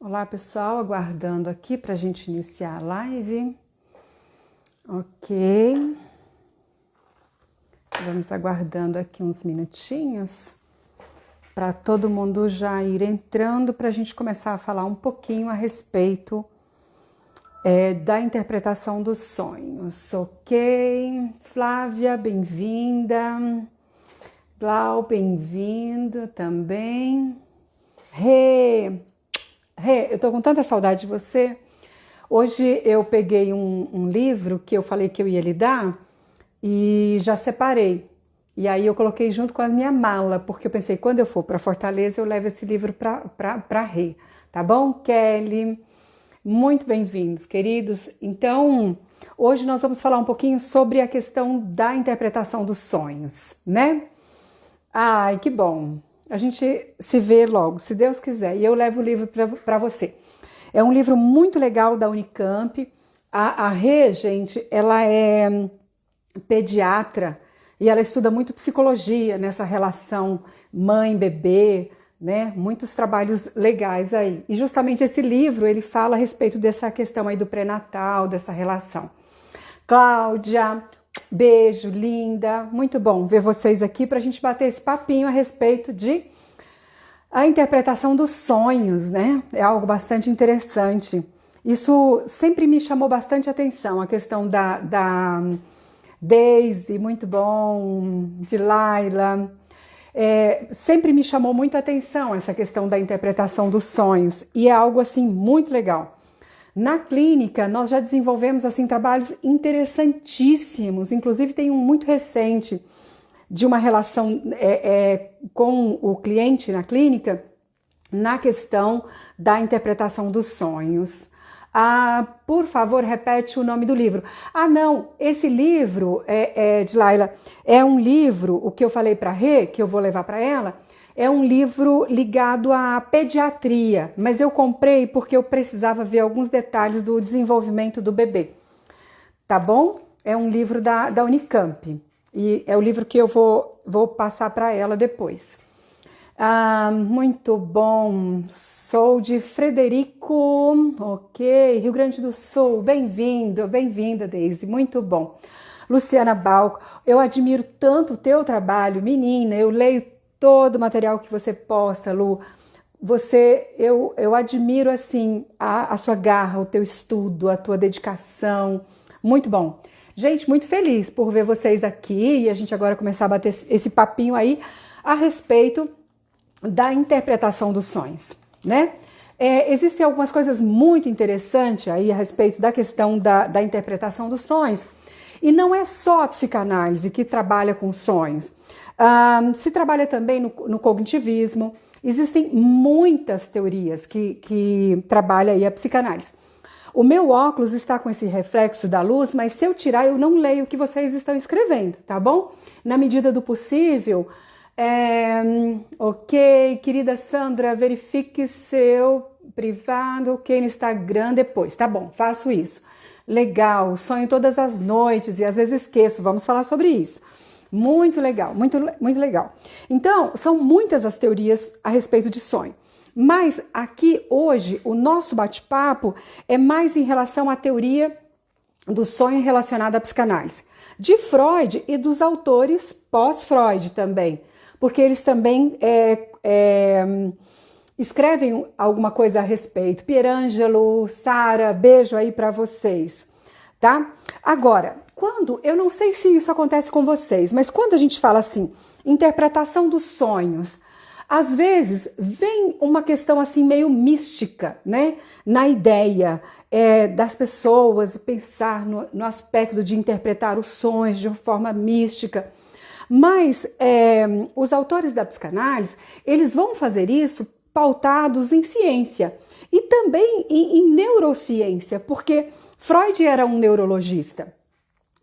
Olá pessoal, aguardando aqui para a gente iniciar a live. Ok, vamos aguardando aqui uns minutinhos para todo mundo já ir entrando para a gente começar a falar um pouquinho a respeito da interpretação dos sonhos. Ok, Flávia, bem-vinda. Blau, bem-vinda também. Eu tô com tanta saudade de você. Hoje eu peguei um livro que eu falei que eu ia lhe dar e já separei. E aí eu coloquei junto com a minha mala, porque eu pensei, quando eu for para Fortaleza, eu levo esse livro para Rê. Tá bom, Kelly? Muito bem-vindos, queridos. Então, hoje nós vamos falar um pouquinho sobre a questão da interpretação dos sonhos, né? Ai, que bom. A gente se vê logo, se Deus quiser. E eu levo o livro para você. É um livro muito legal da Unicamp. A Rê, gente, ela é pediatra e ela estuda muito psicologia nessa relação mãe-bebê, né? Muitos trabalhos legais aí. E justamente esse livro, ele fala a respeito dessa questão aí do pré-natal, dessa relação. Cláudia, beijo, linda. Muito bom ver vocês aqui para a gente bater esse papinho a respeito de a interpretação dos sonhos, né? É algo bastante interessante. Isso sempre me chamou bastante atenção, a questão da Daisy, muito bom, de Laila. Sempre me chamou muito a atenção essa questão da interpretação dos sonhos e é algo assim muito legal. Na clínica, nós já desenvolvemos assim trabalhos interessantíssimos, inclusive tem um muito recente de uma relação com o cliente na clínica, na questão da interpretação dos sonhos. Por favor, repete o nome do livro. Não, esse livro, de Laila, é um livro, o que eu falei para a Rê, que eu vou levar para ela, é um livro ligado à pediatria, mas eu comprei porque eu precisava ver alguns detalhes do desenvolvimento do bebê. Tá bom? É um livro da Unicamp e é o livro que eu vou passar para ela depois. Muito bom. Sou de Frederico, ok, Rio Grande do Sul. Bem-vindo, bem-vinda, Deise. Muito bom. Luciana Balco, eu admiro tanto o teu trabalho, menina. Eu leio todo o material que você posta, Lu. Eu admiro assim a sua garra, o teu estudo, a tua dedicação. Muito bom. Gente, muito feliz por ver vocês aqui e a gente agora começar a bater esse papinho aí a respeito da interpretação dos sonhos, né? Existem algumas coisas muito interessantes aí a respeito da questão da interpretação dos sonhos. E não é só a psicanálise que trabalha com sonhos. Se trabalha também no cognitivismo. Existem muitas teorias que trabalham aí a psicanálise. O meu óculos está com esse reflexo da luz, mas se eu tirar, eu não leio o que vocês estão escrevendo, tá bom? Na medida do possível. Ok, querida Sandra, verifique seu privado, ok, no Instagram depois. Tá bom, faço isso. Legal, sonho todas as noites e às vezes esqueço. Vamos falar sobre isso. Muito legal, muito, muito legal. Então, são muitas as teorias a respeito de sonho. Mas aqui hoje o nosso bate-papo é mais em relação à teoria do sonho relacionada à psicanálise. De Freud e dos autores pós-Freud também. Porque eles também escrevem alguma coisa a respeito. Pierangelo, Sara, beijo aí para vocês, tá? Agora, eu não sei se isso acontece com vocês, mas quando a gente fala assim, interpretação dos sonhos, às vezes vem uma questão assim meio mística, né? Na ideia das pessoas pensar no aspecto de interpretar os sonhos de uma forma mística. Mas os autores da psicanálise, eles vão fazer isso pautados em ciência e também em neurociência, porque Freud era um neurologista.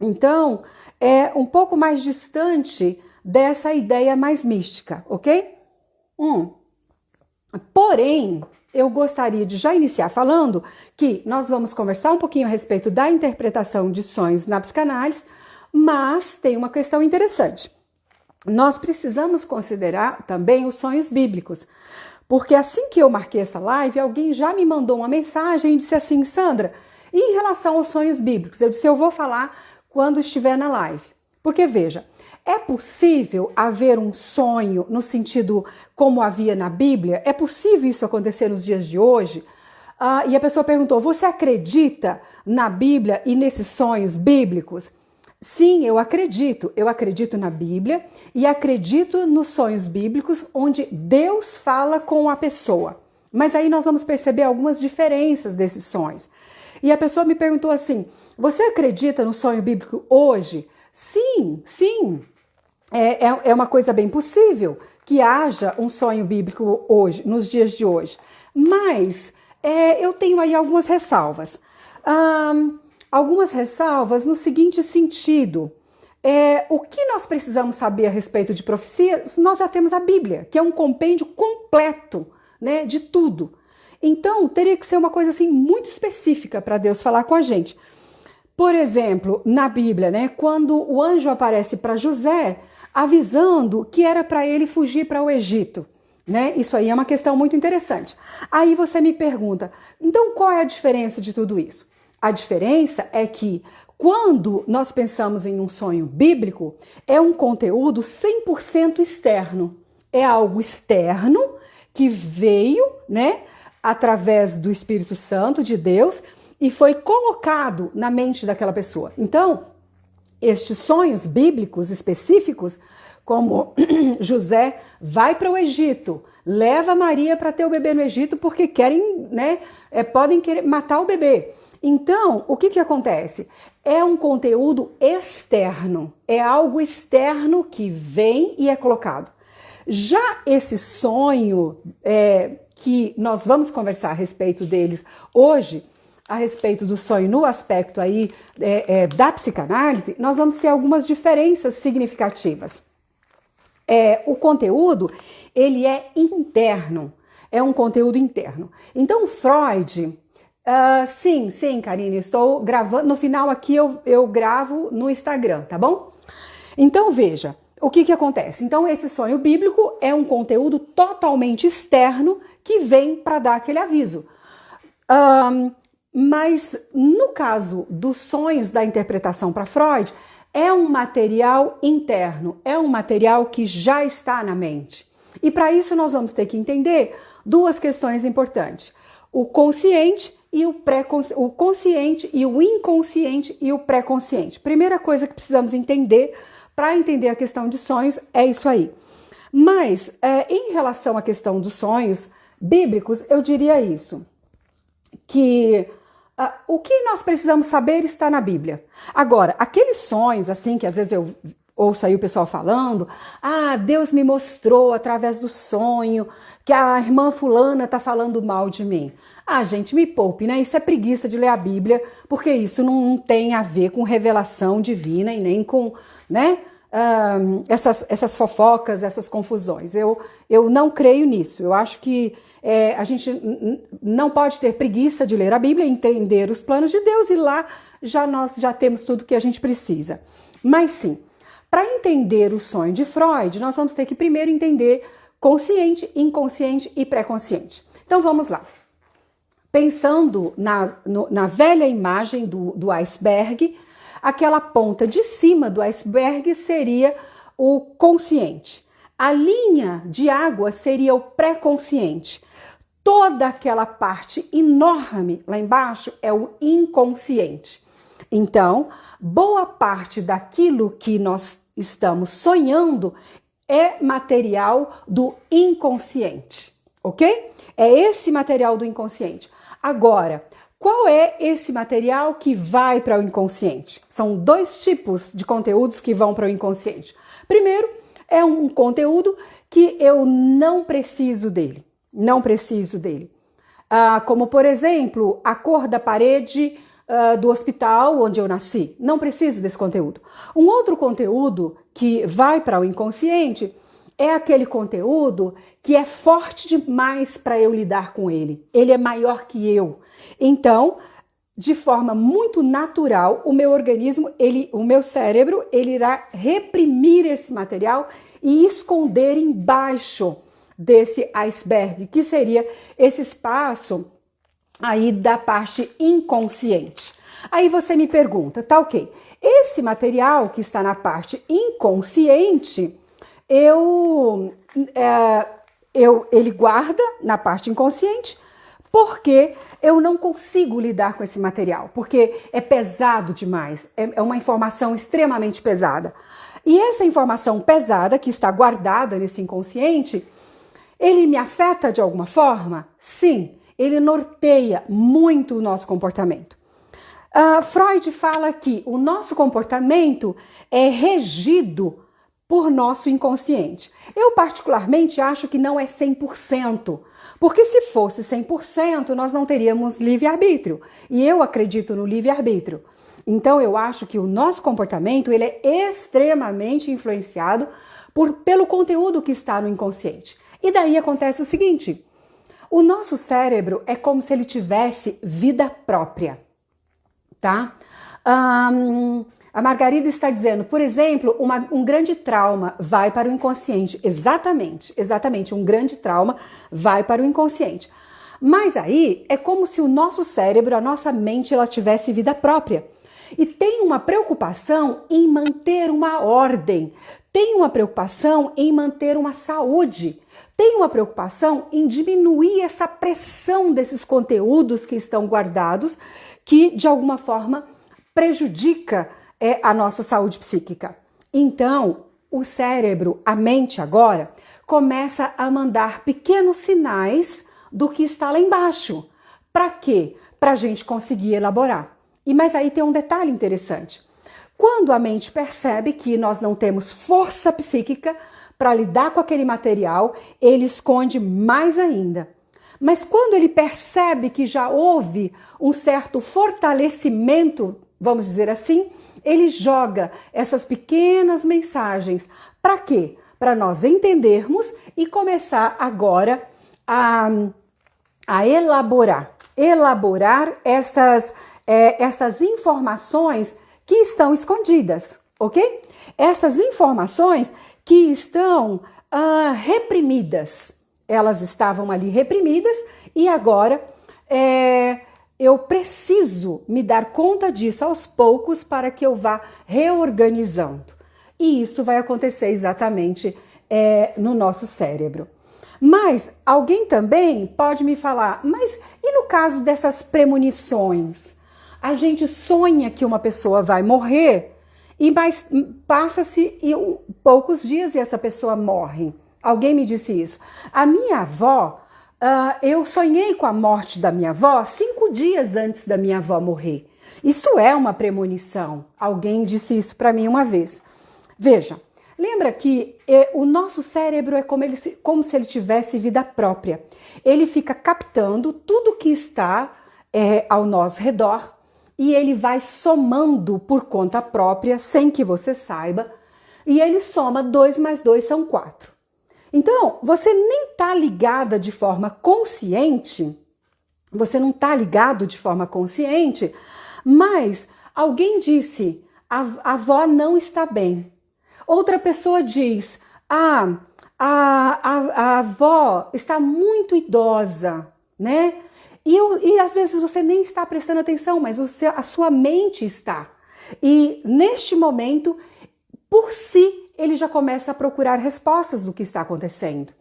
Então, é um pouco mais distante dessa ideia mais mística, ok? Porém, eu gostaria de já iniciar falando que nós vamos conversar um pouquinho a respeito da interpretação de sonhos na psicanálise, mas tem uma questão interessante. Nós precisamos considerar também os sonhos bíblicos, Porque assim que eu marquei essa live, alguém já me mandou uma mensagem e disse assim: Sandra, e em relação aos sonhos bíblicos? Eu disse: eu vou falar quando estiver na live. Porque veja, é possível haver um sonho no sentido como havia na Bíblia? É possível isso acontecer nos dias de hoje? E a pessoa perguntou: você acredita na Bíblia e nesses sonhos bíblicos? Sim, eu acredito. Eu acredito na Bíblia e acredito nos sonhos bíblicos onde Deus fala com a pessoa. Mas aí nós vamos perceber algumas diferenças desses sonhos. E a pessoa me perguntou assim: você acredita no sonho bíblico hoje? Sim, sim. É uma coisa bem possível que haja um sonho bíblico hoje, nos dias de hoje. Mas eu tenho aí algumas ressalvas. Algumas ressalvas no seguinte sentido: o que nós precisamos saber a respeito de profecias? Nós já temos a Bíblia, que é um compêndio completo, né, de tudo. Então, teria que ser uma coisa assim muito específica para Deus falar com a gente. Por exemplo, na Bíblia, né, quando o anjo aparece para José, avisando que era para ele fugir para o Egito. Né? Isso aí é uma questão muito interessante. Aí você me pergunta: então qual é a diferença de tudo isso? A diferença é que quando nós pensamos em um sonho bíblico, é um conteúdo 100% externo. É algo externo que veio, né, através do Espírito Santo de Deus e foi colocado na mente daquela pessoa. Então, estes sonhos bíblicos específicos, como José vai para o Egito, leva Maria para ter o bebê no Egito porque querem, né, podem querer matar o bebê. Então, o que acontece? É um conteúdo externo, é algo externo que vem e é colocado. Já esse sonho que nós vamos conversar a respeito deles hoje, a respeito do sonho no aspecto aí da psicanálise, nós vamos ter algumas diferenças significativas. O conteúdo, ele é interno, é um conteúdo interno. Então, Freud, sim, Karine, estou gravando, no final aqui eu gravo no Instagram, tá bom? Então, veja, o que acontece? Então, esse sonho bíblico é um conteúdo totalmente externo que vem para dar aquele aviso. Mas no caso dos sonhos da interpretação para Freud, é um material interno, é um material que já está na mente. E para isso nós vamos ter que entender duas questões importantes: o consciente e o pré-consciente, o consciente e o inconsciente e o pré-consciente. Primeira coisa que precisamos entender para entender a questão de sonhos é isso aí. Mas em relação à questão dos sonhos bíblicos, eu diria isso, que o que nós precisamos saber está na Bíblia. Agora, aqueles sonhos, assim, que às vezes eu ouço aí o pessoal falando: Deus me mostrou através do sonho que a irmã fulana está falando mal de mim. Gente, me poupe, né? Isso é preguiça de ler a Bíblia, porque isso não tem a ver com revelação divina e nem com, né, essas fofocas, essas confusões. Eu não creio nisso. Eu acho que a gente não pode ter preguiça de ler a Bíblia, entender os planos de Deus, e lá nós já temos tudo que a gente precisa. Mas sim, para entender o sonho de Freud, nós vamos ter que primeiro entender consciente, inconsciente e pré-consciente. Então vamos lá. Pensando na velha imagem do iceberg, aquela ponta de cima do iceberg seria o consciente. A linha de água seria o pré-consciente. Toda aquela parte enorme lá embaixo é o inconsciente. Então, boa parte daquilo que nós estamos sonhando é material do inconsciente, ok? É esse material do inconsciente. Agora, qual é esse material que vai para o inconsciente? São dois tipos de conteúdos que vão para o inconsciente. Primeiro, é um conteúdo que eu não preciso dele. Não preciso dele. Como, por exemplo, a cor da parede do hospital onde eu nasci. Não preciso desse conteúdo. Um outro conteúdo que vai para o inconsciente é aquele conteúdo que é forte demais para eu lidar com ele. Ele é maior que eu. Então, de forma muito natural, o meu organismo, o meu cérebro, ele irá reprimir esse material e esconder embaixo desse iceberg, que seria esse espaço aí da parte inconsciente. Aí você me pergunta, tá ok, esse material que está na parte inconsciente, ele guarda na parte inconsciente, porque eu não consigo lidar com esse material, porque é pesado demais, é uma informação extremamente pesada. E essa informação pesada que está guardada nesse inconsciente, ele me afeta de alguma forma? Sim, ele norteia muito o nosso comportamento. Freud fala que o nosso comportamento é regido por nosso inconsciente. Eu particularmente acho que não é 100%, porque se fosse 100%, nós não teríamos livre-arbítrio. E eu acredito no livre-arbítrio. Então eu acho que o nosso comportamento ele é extremamente influenciado pelo conteúdo que está no inconsciente. E daí acontece o seguinte, o nosso cérebro é como se ele tivesse vida própria, tá? A Margarida está dizendo, por exemplo, um grande trauma vai para o inconsciente. Exatamente, um grande trauma vai para o inconsciente. Mas aí é como se o nosso cérebro, a nossa mente, ela tivesse vida própria. E tem uma preocupação em manter uma ordem, tem uma preocupação em manter uma saúde, tem uma preocupação em diminuir essa pressão desses conteúdos que estão guardados, que de alguma forma prejudica a nossa saúde psíquica. Então, o cérebro, a mente agora, começa a mandar pequenos sinais do que está lá embaixo. Para quê? Para a gente conseguir elaborar. Mas aí tem um detalhe interessante. Quando a mente percebe que nós não temos força psíquica para lidar com aquele material, ele esconde mais ainda. Mas quando ele percebe que já houve um certo fortalecimento, vamos dizer assim, ele joga essas pequenas mensagens. Para quê? Para nós entendermos e começar agora a elaborar estas informações que estão escondidas, ok? Estas informações que estão reprimidas. Elas estavam ali reprimidas e agora eu preciso me dar conta disso aos poucos para que eu vá reorganizando. E isso vai acontecer exatamente no nosso cérebro. Mas alguém também pode me falar, mas e no caso dessas premonições? A gente sonha que uma pessoa vai morrer, mas passa-se poucos dias e essa pessoa morre. Alguém me disse isso. A minha avó, eu sonhei com a morte da minha avó 5 dias antes da minha avó morrer. Isso é uma premonição. Alguém disse isso para mim uma vez. Veja, lembra que o nosso cérebro é como se ele tivesse vida própria. Ele fica captando tudo que está ao nosso redor e ele vai somando por conta própria, sem que você saiba, e ele soma 2 mais 2 são 4. Então, você nem está ligada de forma consciente, você não está ligado de forma consciente, mas alguém disse, a avó não está bem. Outra pessoa diz, a avó está muito idosa, né? E às vezes você nem está prestando atenção, mas a sua mente está. E neste momento, por si, ele já começa a procurar respostas do que está acontecendo.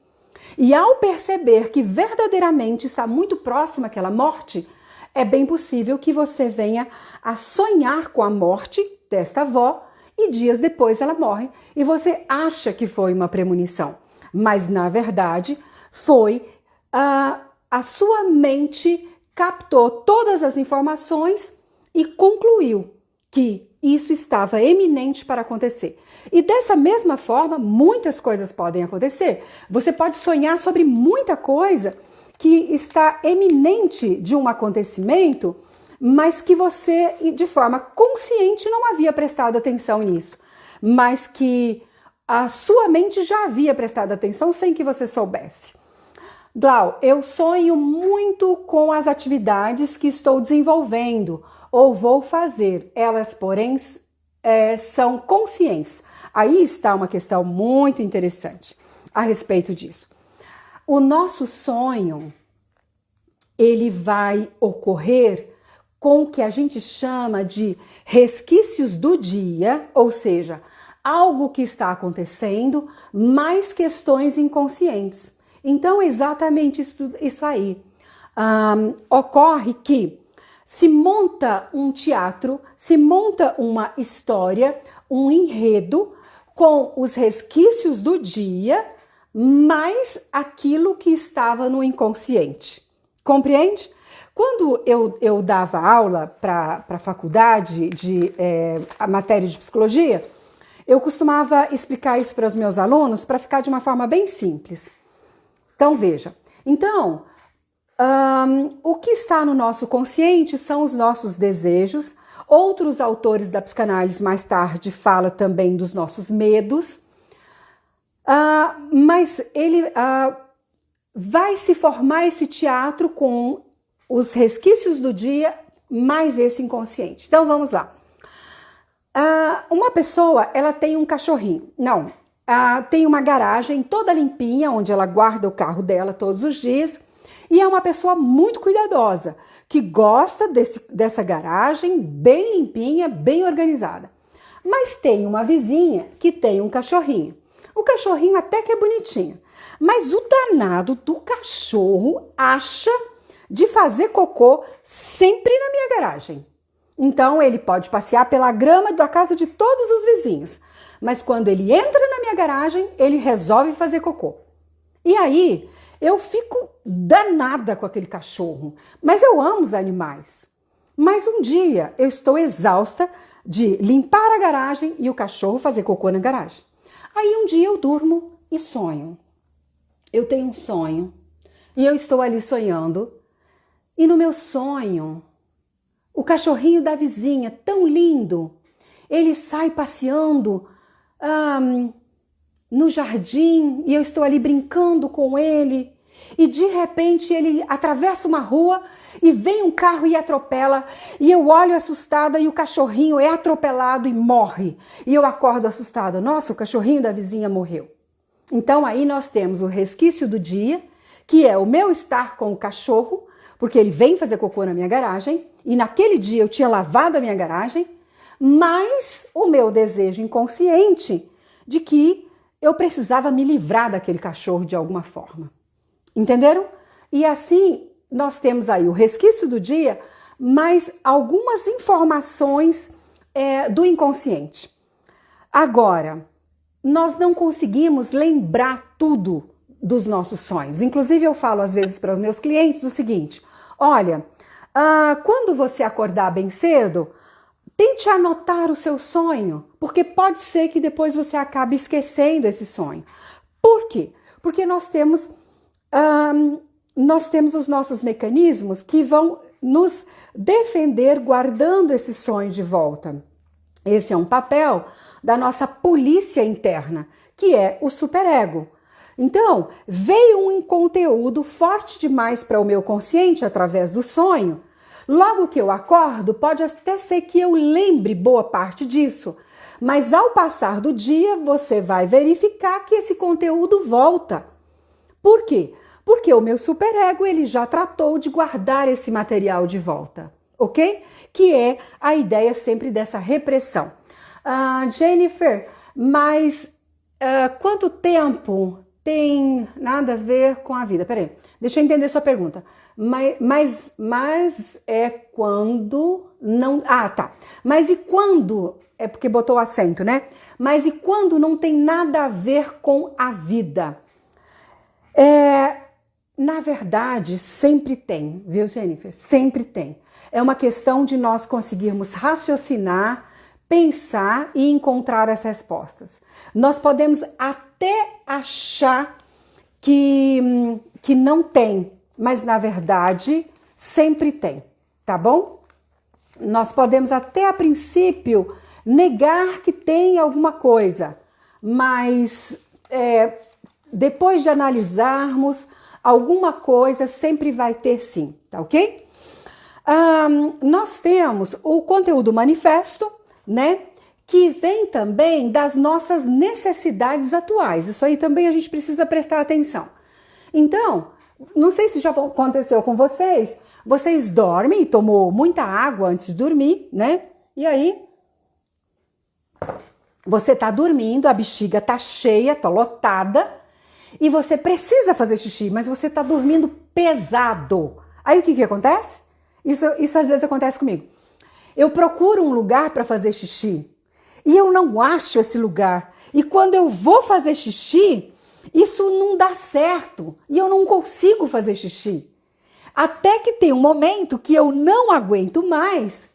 E ao perceber que verdadeiramente está muito próxima aquela morte, é bem possível que você venha a sonhar com a morte desta avó e dias depois ela morre e você acha que foi uma premonição. Mas na verdade foi a sua mente captou todas as informações e concluiu que isso estava eminente para acontecer. E dessa mesma forma, muitas coisas podem acontecer. Você pode sonhar sobre muita coisa que está eminente de um acontecimento, mas que você, de forma consciente, não havia prestado atenção nisso. Mas que a sua mente já havia prestado atenção sem que você soubesse. Glau, eu sonho muito com as atividades que estou desenvolvendo ou vou fazer. Elas, porém, são conscientes. Aí está uma questão muito interessante a respeito disso. o nosso sonho, ele vai ocorrer com o que a gente chama de resquícios do dia, ou seja, algo que está acontecendo, mais questões inconscientes. Então, exatamente isso aí. Ocorre que se monta um teatro, se monta uma história, um enredo com os resquícios do dia, mais aquilo que estava no inconsciente. Compreende? Quando eu dava aula para a faculdade a matéria de psicologia, eu costumava explicar isso para os meus alunos para ficar de uma forma bem simples. Então, veja. Então, o que está no nosso consciente são os nossos desejos. Outros autores da psicanálise mais tarde falam também dos nossos medos. Mas ele vai se formar esse teatro com os resquícios do dia mais esse inconsciente. Então, vamos lá. Uma pessoa, ela tem um cachorrinho. Não, tem uma garagem toda limpinha, onde ela guarda o carro dela todos os dias. E é uma pessoa muito cuidadosa, que gosta dessa garagem bem limpinha, bem organizada. Mas tem uma vizinha que tem um cachorrinho. O cachorrinho até que é bonitinho, mas o danado do cachorro acha de fazer cocô sempre na minha garagem. Então ele pode passear pela grama da casa de todos os vizinhos, mas quando ele entra na minha garagem, ele resolve fazer cocô. E aí eu fico danada com aquele cachorro, mas eu amo os animais. Mas um dia eu estou exausta de limpar a garagem e o cachorro fazer cocô na garagem. Aí um dia eu durmo e sonho. Eu tenho um sonho e eu estou ali sonhando. E no meu sonho, o cachorrinho da vizinha, tão lindo, ele sai passeando no jardim e eu estou ali brincando com ele. E de repente ele atravessa uma rua e vem um carro e atropela. E eu olho assustada e o cachorrinho é atropelado e morre. E eu acordo assustada. Nossa, o cachorrinho da vizinha morreu. Então aí nós temos o resquício do dia, que é o meu estar com o cachorro, porque ele vem fazer cocô na minha garagem. E naquele dia eu tinha lavado a minha garagem, mas o meu desejo inconsciente de que eu precisava me livrar daquele cachorro de alguma forma. Entenderam? E assim nós temos aí o resquício do dia, mais algumas informações do inconsciente. Agora, nós não conseguimos lembrar tudo dos nossos sonhos. Inclusive eu falo às vezes para os meus clientes o seguinte: olha, quando você acordar bem cedo, tente anotar o seu sonho, porque pode ser que depois você acabe esquecendo esse sonho. Por quê? Porque nós temos os nossos mecanismos que vão nos defender guardando esse sonho de volta. Esse é um papel da nossa polícia interna, que é o superego. Então, veio um conteúdo forte demais para o meu consciente através do sonho. Logo que eu acordo, pode até ser que eu lembre boa parte disso, mas ao passar do dia, você vai verificar que esse conteúdo volta. Por quê? Porque o meu superego ele já tratou de guardar esse material de volta, ok? Que é a ideia sempre dessa repressão. Jennifer, mas quanto tempo tem nada a ver com a vida? Peraí, deixa eu entender sua pergunta. Mas é quando não... tá. Mas e quando... É porque botou o acento, né? Mas e quando não tem nada a ver com a vida? Na verdade, sempre tem, viu, Jennifer? Sempre tem. É uma questão de nós conseguirmos raciocinar, pensar e encontrar as respostas. Nós podemos até achar que não tem, mas na verdade sempre tem, tá bom? Nós podemos até a princípio negar que tem alguma coisa, mas depois de analisarmos, alguma coisa sempre vai ter sim, tá ok? Nós temos o conteúdo manifesto, né? Que vem também das nossas necessidades atuais. Isso aí também a gente precisa prestar atenção. Então, não sei se já aconteceu com vocês, vocês dormem e tomou muita água antes de dormir, né? E aí, você tá dormindo, a bexiga tá cheia, tá lotada, e você precisa fazer xixi, mas você tá dormindo pesado. Aí o que que acontece? Isso às vezes acontece comigo. Eu procuro um lugar para fazer xixi e eu não acho esse lugar. E quando eu vou fazer xixi, isso não dá certo e eu não consigo fazer xixi. Até que tem um momento que eu não aguento mais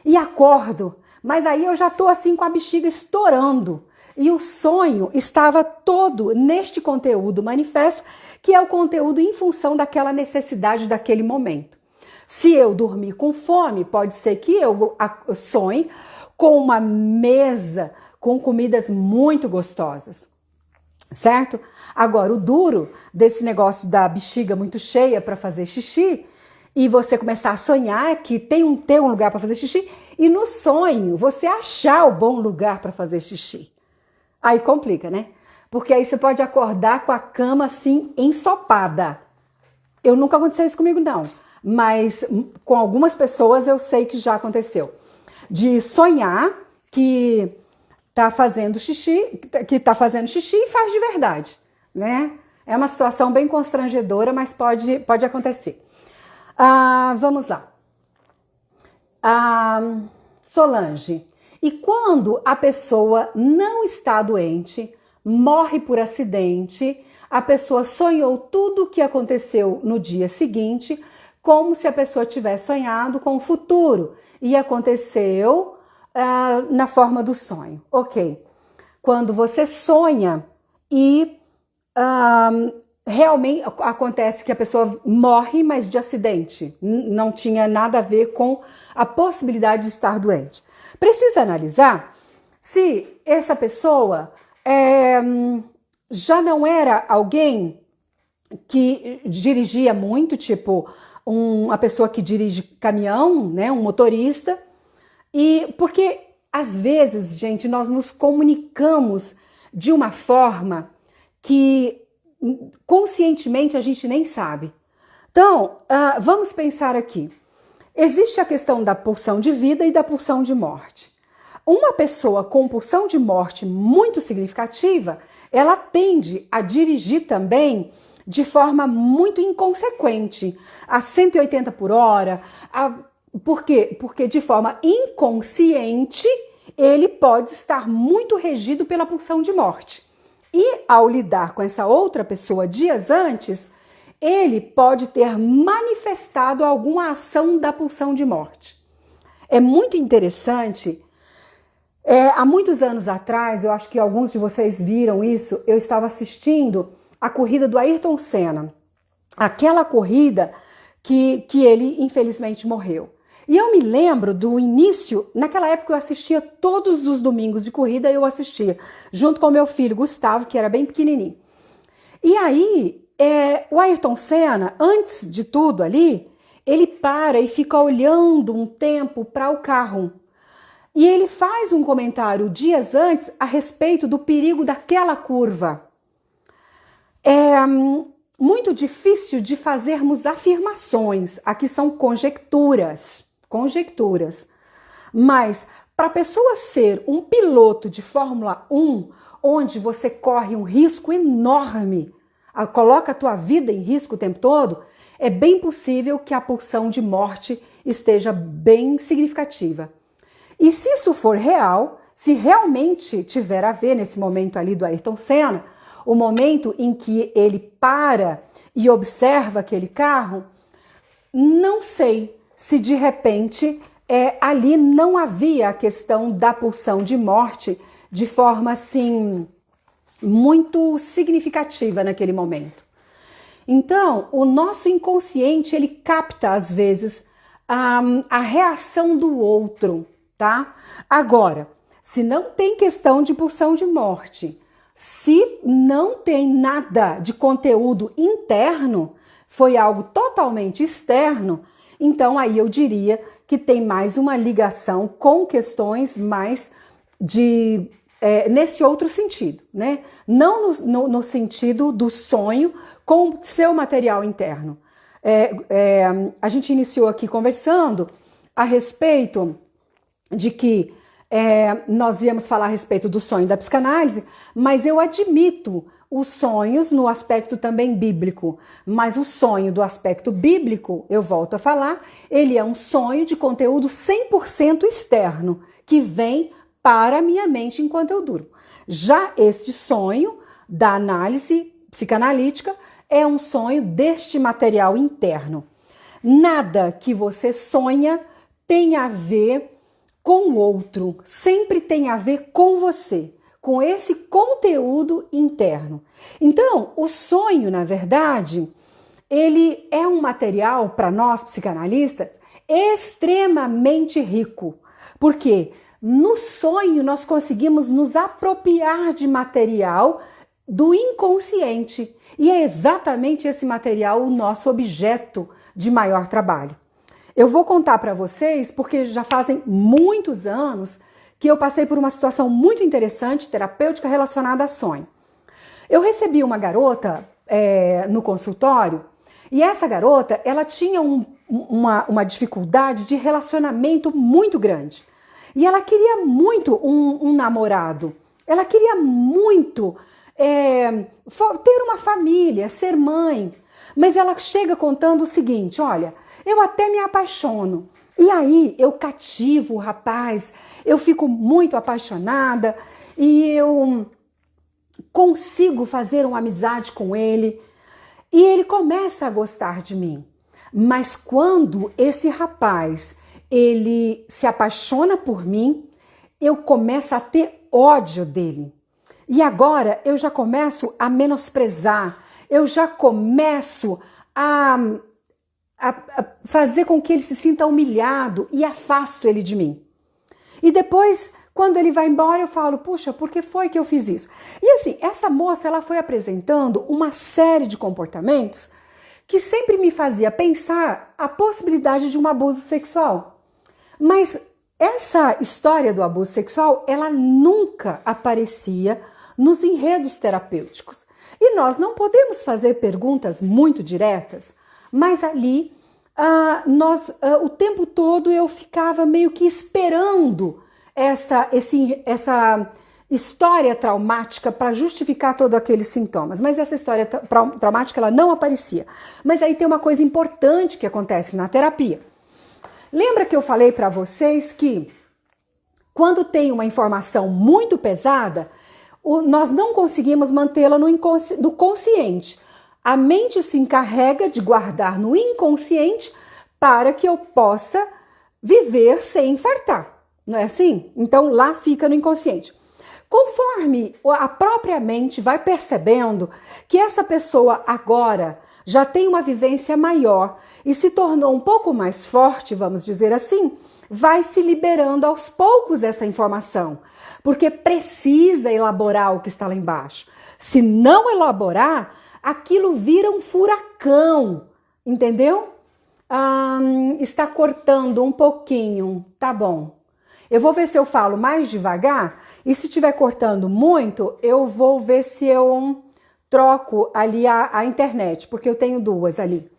e acordo, mas aí eu já tô assim com a bexiga estourando. E o sonho estava todo neste conteúdo manifesto, que é o conteúdo em função daquela necessidade daquele momento. Se eu dormir com fome, pode ser que eu sonhe com uma mesa com comidas muito gostosas, certo? Agora, o duro desse negócio da bexiga muito cheia para fazer xixi e você começar a sonhar que ter um lugar para fazer xixi e no sonho você achar o bom lugar para fazer xixi. Aí complica, né? Porque aí você pode acordar com a cama assim ensopada. Eu nunca aconteceu isso comigo não, mas com algumas pessoas eu sei que já aconteceu. De sonhar que tá fazendo xixi e faz de verdade, né? É uma situação bem constrangedora, mas pode acontecer. Vamos lá. Solange, e quando a pessoa não está doente, morre por acidente, a pessoa sonhou tudo o que aconteceu no dia seguinte, como se a pessoa tivesse sonhado com o futuro, e aconteceu na forma do sonho. Ok. Quando você sonha e realmente acontece que a pessoa morre, mas de acidente, não tinha nada a ver com a possibilidade de estar doente. Precisa analisar se essa pessoa já não era alguém que dirigia muito, tipo uma pessoa que dirige caminhão, né, um motorista, e porque às vezes, gente, nós nos comunicamos de uma forma que conscientemente a gente nem sabe. Então, vamos pensar aqui. Existe a questão da pulsão de vida e da pulsão de morte. Uma pessoa com pulsão de morte muito significativa, ela tende a dirigir também de forma muito inconsequente, a 180 por hora. Por quê? Porque de forma inconsciente, ele pode estar muito regido pela pulsão de morte. E ao lidar com essa outra pessoa dias antes, ele pode ter manifestado alguma ação da pulsão de morte. É muito interessante. Há muitos anos atrás, eu acho que alguns de vocês viram isso, eu estava assistindo a corrida do Ayrton Senna. Aquela corrida que ele infelizmente morreu. E eu me lembro do início, naquela época eu assistia todos os domingos de corrida, eu assistia, junto com o meu filho Gustavo, que era bem pequenininho. E aí, o Ayrton Senna, antes de tudo ali, ele para e fica olhando um tempo para o carro. E ele faz um comentário dias antes a respeito do perigo daquela curva. É muito difícil de fazermos afirmações, aqui são conjecturas. Mas para a pessoa ser um piloto de Fórmula 1, onde você corre um risco enorme, coloca a tua vida em risco o tempo todo, é bem possível que a pulsão de morte esteja bem significativa. E se isso for real, se realmente tiver a ver nesse momento ali do Ayrton Senna, o momento em que ele para e observa aquele carro, não sei se de repente ali não havia a questão da pulsão de morte de forma assim muito significativa naquele momento. Então, o nosso inconsciente, ele capta às vezes a reação do outro, tá? Agora, se não tem questão de pulsão de morte, se não tem nada de conteúdo interno, foi algo totalmente externo, então aí eu diria que tem mais uma ligação com questões mais de nesse outro sentido, né? Não no sentido do sonho com seu material interno. A gente iniciou aqui conversando a respeito de que nós íamos falar a respeito do sonho da psicanálise, mas eu admito os sonhos no aspecto também bíblico. Mas o sonho do aspecto bíblico, eu volto a falar, ele é um sonho de conteúdo 100% externo, que vem para a minha mente enquanto eu durmo. Já este sonho da análise psicanalítica é um sonho deste material interno. Nada que você sonha tem a ver com o outro, sempre tem a ver com você, com esse conteúdo interno. Então, o sonho, na verdade, ele é um material para nós psicanalistas extremamente rico, porque no sonho nós conseguimos nos apropriar de material do inconsciente, e é exatamente esse material o nosso objeto de maior trabalho. Eu vou contar para vocês, porque já fazem muitos anos que eu passei por uma situação muito interessante, terapêutica, relacionada a sonho. Eu recebi uma garota no consultório, e essa garota, ela tinha uma dificuldade de relacionamento muito grande. E ela queria muito um namorado, ela queria muito ter uma família, ser mãe. Mas ela chega contando o seguinte, olha, eu até me apaixono, e aí eu cativo o rapaz, eu fico muito apaixonada e eu consigo fazer uma amizade com ele e ele começa a gostar de mim. Mas quando esse rapaz, ele se apaixona por mim, eu começo a ter ódio dele. E agora eu já começo a menosprezar, eu já começo a fazer com que ele se sinta humilhado e afasto ele de mim. E depois, quando ele vai embora, eu falo, puxa, por que foi que eu fiz isso? E assim, essa moça, ela foi apresentando uma série de comportamentos que sempre me fazia pensar a possibilidade de um abuso sexual. Mas essa história do abuso sexual, ela nunca aparecia nos enredos terapêuticos. E nós não podemos fazer perguntas muito diretas, mas ali, o tempo todo eu ficava meio que esperando essa história traumática para justificar todos aqueles sintomas. Mas essa história traumática, ela não aparecia. Mas aí tem uma coisa importante que acontece na terapia. Lembra que eu falei para vocês que quando tem uma informação muito pesada, nós não conseguimos mantê-la no consciente. A mente se encarrega de guardar no inconsciente para que eu possa viver sem infartar. Não é assim? Então lá fica no inconsciente. Conforme a própria mente vai percebendo que essa pessoa agora já tem uma vivência maior e se tornou um pouco mais forte, vamos dizer assim, vai se liberando aos poucos essa informação, porque precisa elaborar o que está lá embaixo. Se não elaborar, aquilo vira um furacão, entendeu? Está cortando um pouquinho, tá bom. Eu vou ver se eu falo mais devagar e se estiver cortando muito, eu vou ver se eu troco ali a internet, porque eu tenho duas ali,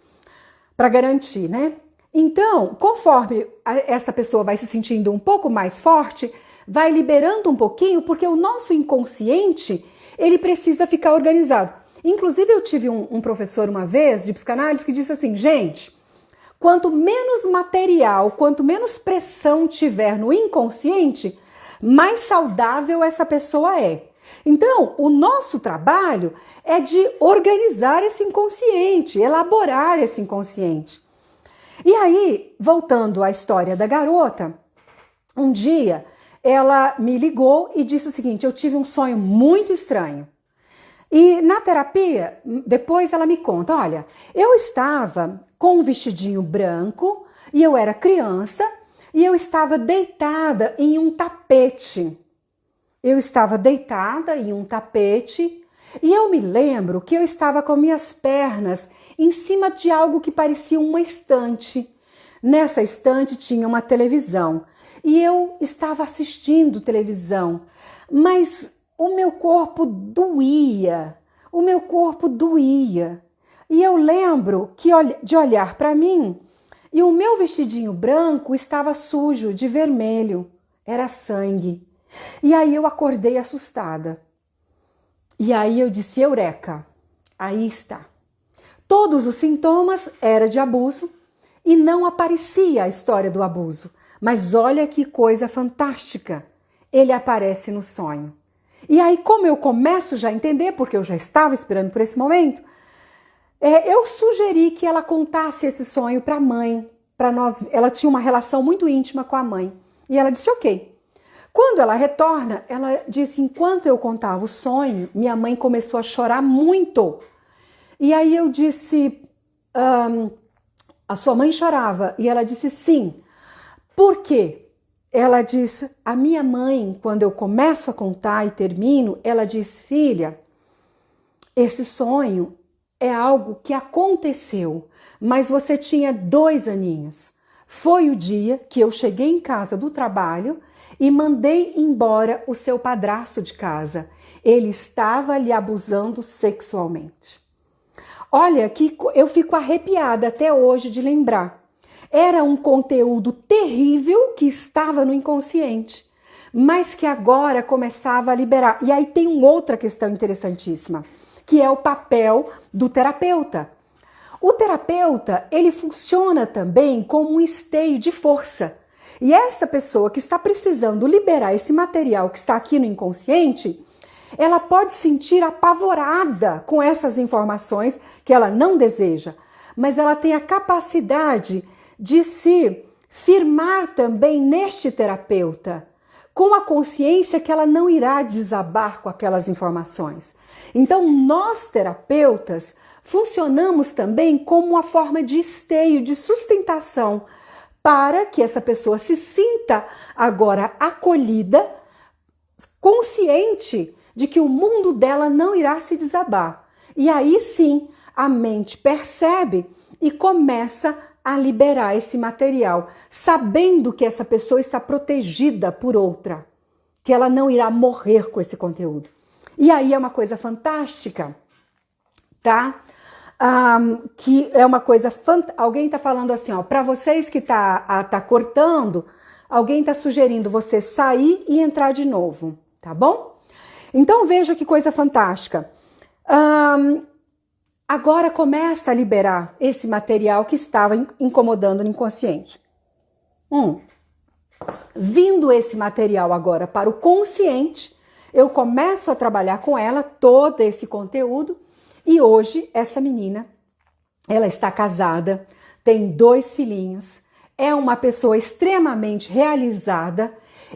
para garantir, né? Então, conforme essa pessoa vai se sentindo um pouco mais forte, vai liberando um pouquinho, porque o nosso inconsciente, ele precisa ficar organizado. Inclusive, eu tive um professor uma vez de psicanálise que disse assim, gente, quanto menos material, quanto menos pressão tiver no inconsciente, mais saudável essa pessoa é. Então, o nosso trabalho é de organizar esse inconsciente, elaborar esse inconsciente. E aí, voltando à história da garota, um dia ela me ligou e disse o seguinte, eu tive um sonho muito estranho. E na terapia, depois ela me conta, olha, eu estava com um vestidinho branco e eu era criança e eu estava deitada em um tapete. Eu estava deitada em um tapete e eu me lembro que eu estava com minhas pernas em cima de algo que parecia uma estante. Nessa estante tinha uma televisão e eu estava assistindo televisão, mas o meu corpo doía, E eu lembro de olhar para mim e o meu vestidinho branco estava sujo de vermelho, era sangue. E aí eu acordei assustada. E aí eu disse, eureka, aí está. Todos os sintomas eram de abuso e não aparecia a história do abuso. Mas olha que coisa fantástica, ele aparece no sonho. E aí, como eu começo já a entender, porque eu já estava esperando por esse momento, eu sugeri que ela contasse esse sonho para a mãe, para nós. Ela tinha uma relação muito íntima com a mãe. E ela disse, ok. Quando ela retorna, ela disse, enquanto eu contava o sonho, minha mãe começou a chorar muito. E aí eu disse, a sua mãe chorava? E ela disse, sim. Por quê? Ela disse, a minha mãe, quando eu começo a contar e termino, ela diz, filha, esse sonho é algo que aconteceu, mas você tinha 2 aninhos. Foi o dia que eu cheguei em casa do trabalho e mandei embora o seu padrasto de casa. Ele estava lhe abusando sexualmente. Olha, que eu fico arrepiada até hoje de lembrar. Era um conteúdo terrível que estava no inconsciente, mas que agora começava a liberar. E aí tem uma outra questão interessantíssima, que é o papel do terapeuta. O terapeuta, ele funciona também como um esteio de força. E essa pessoa que está precisando liberar esse material que está aqui no inconsciente, ela pode sentir apavorada com essas informações que ela não deseja, mas ela tem a capacidade de se firmar também neste terapeuta, com a consciência que ela não irá desabar com aquelas informações. Então, nós terapeutas funcionamos também como uma forma de esteio, de sustentação, para que essa pessoa se sinta agora acolhida, consciente de que o mundo dela não irá se desabar. E aí sim, a mente percebe e começa a liberar esse material, sabendo que essa pessoa está protegida por outra, que ela não irá morrer com esse conteúdo. E aí é uma coisa fantástica, tá? Que é uma coisa fantástica. Alguém está falando assim, ó, para vocês que tá cortando, alguém está sugerindo você sair e entrar de novo, tá bom? Então veja que coisa fantástica. Agora começa a liberar esse material que estava incomodando no inconsciente. Vindo esse material agora para o consciente, eu começo a trabalhar com ela todo esse conteúdo e hoje essa menina, ela está casada, tem 2 filhinhos, é uma pessoa extremamente realizada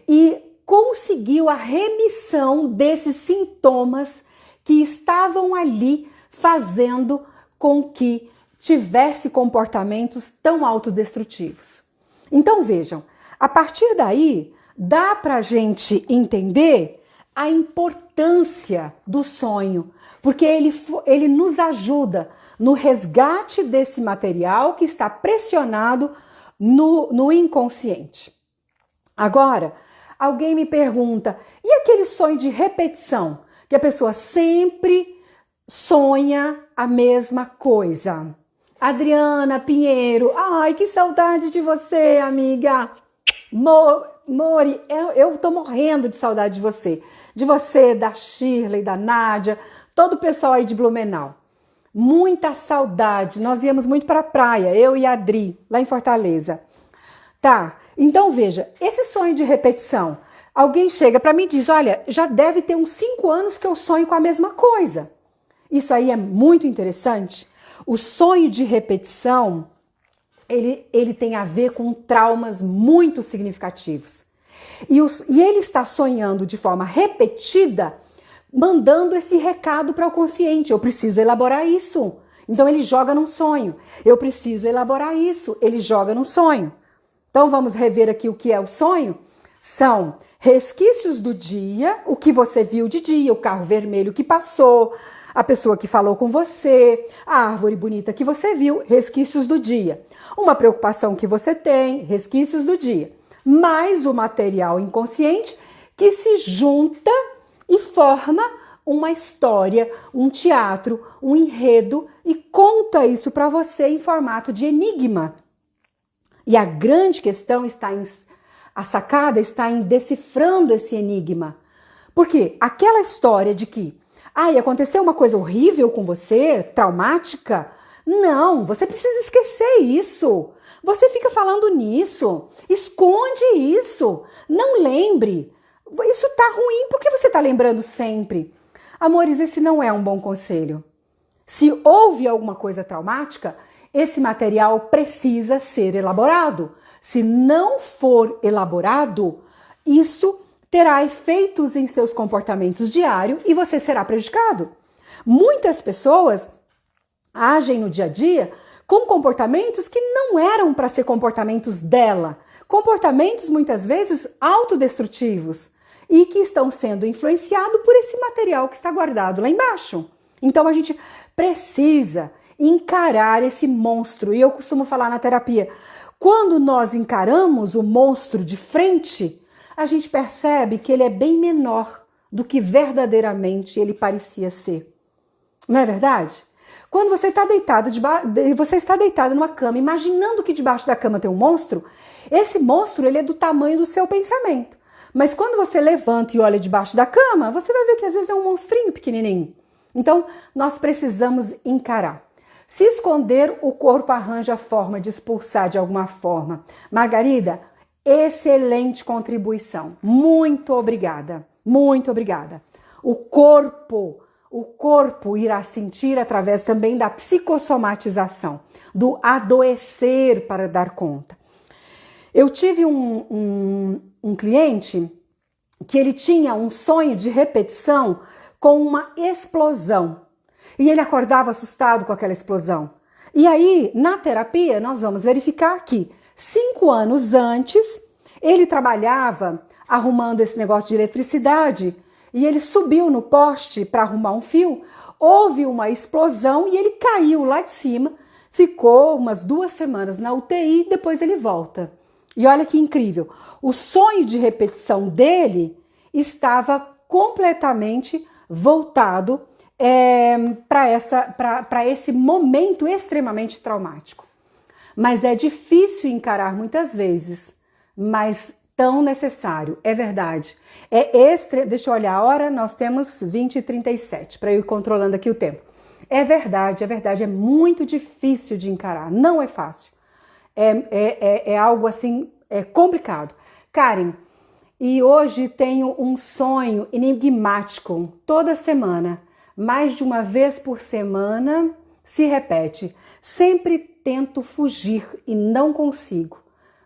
e conseguiu a remissão desses sintomas que estavam ali fazendo com que tivesse comportamentos tão autodestrutivos. Então vejam, a partir daí dá para a gente entender a importância do sonho, porque ele nos ajuda no resgate desse material que está pressionado no inconsciente. Agora, alguém me pergunta, e aquele sonho de repetição? Que a pessoa sempre sonha a mesma coisa. Adriana Pinheiro, ai, que saudade de você, amiga. Mori, eu tô morrendo de saudade de você, da Shirley, da Nádia, todo o pessoal aí de Blumenau. Muita saudade, nós íamos muito para a praia, eu e a Adri, lá em Fortaleza. Tá, então veja, esse sonho de repetição, alguém chega para mim e diz, olha, já deve ter uns 5 anos que eu sonho com a mesma coisa. Isso aí é muito interessante. O sonho de repetição, ele tem a ver com traumas muito significativos. E ele está sonhando de forma repetida, mandando esse recado para o consciente. Eu preciso elaborar isso. Então ele joga num sonho. Eu preciso elaborar isso. Ele joga num sonho. Então vamos rever aqui o que é o sonho. São resquícios do dia, o que você viu de dia, o carro vermelho que passou, a pessoa que falou com você, a árvore bonita que você viu, resquícios do dia. Uma preocupação que você tem, resquícios do dia. Mais o material inconsciente que se junta e forma uma história, um teatro, um enredo e conta isso para você em formato de enigma. E a grande questão a sacada está em decifrando esse enigma. Porque aquela história de que, aconteceu uma coisa horrível com você, traumática, não, você precisa esquecer isso. Você fica falando nisso, esconde isso, não lembre. Isso tá ruim, por que você tá lembrando sempre? Amores, esse não é um bom conselho. Se houve alguma coisa traumática, esse material precisa ser elaborado. Se não for elaborado, isso terá efeitos em seus comportamentos diários e você será prejudicado. Muitas pessoas agem no dia a dia com comportamentos que não eram para ser comportamentos dela. Comportamentos muitas vezes autodestrutivos e que estão sendo influenciados por esse material que está guardado lá embaixo. Então a gente precisa encarar esse monstro. E eu costumo falar na terapia, quando nós encaramos o monstro de frente, a gente percebe que ele é bem menor do que verdadeiramente ele parecia ser. Não é verdade? Quando você está deitado numa cama, imaginando que debaixo da cama tem um monstro, esse monstro ele é do tamanho do seu pensamento. Mas quando você levanta e olha debaixo da cama, você vai ver que às vezes é um monstrinho pequenininho. Então, nós precisamos encarar. Se esconder, o corpo arranja a forma de expulsar de alguma forma. Margarida, excelente contribuição. Muito obrigada. Muito obrigada. O corpo irá sentir através também da psicossomatização, do adoecer para dar conta. Eu tive um cliente que ele tinha um sonho de repetição com uma explosão. E ele acordava assustado com aquela explosão. E aí, na terapia, nós vamos verificar que 5 anos antes, ele trabalhava arrumando esse negócio de eletricidade e ele subiu no poste para arrumar um fio, houve uma explosão e ele caiu lá de cima, ficou umas 2 semanas na UTI e depois ele volta. E olha que incrível, o sonho de repetição dele estava completamente voltado para esse momento extremamente traumático. Mas é difícil encarar muitas vezes, mas tão necessário, é verdade. Deixa eu olhar a hora, nós temos 20h37, para eu ir controlando aqui o tempo. É verdade, é muito difícil de encarar, não é fácil. É algo assim, complicado. Karen, e hoje tenho um sonho enigmático toda semana. Mais de uma vez por semana se repete. Sempre tento fugir e não consigo.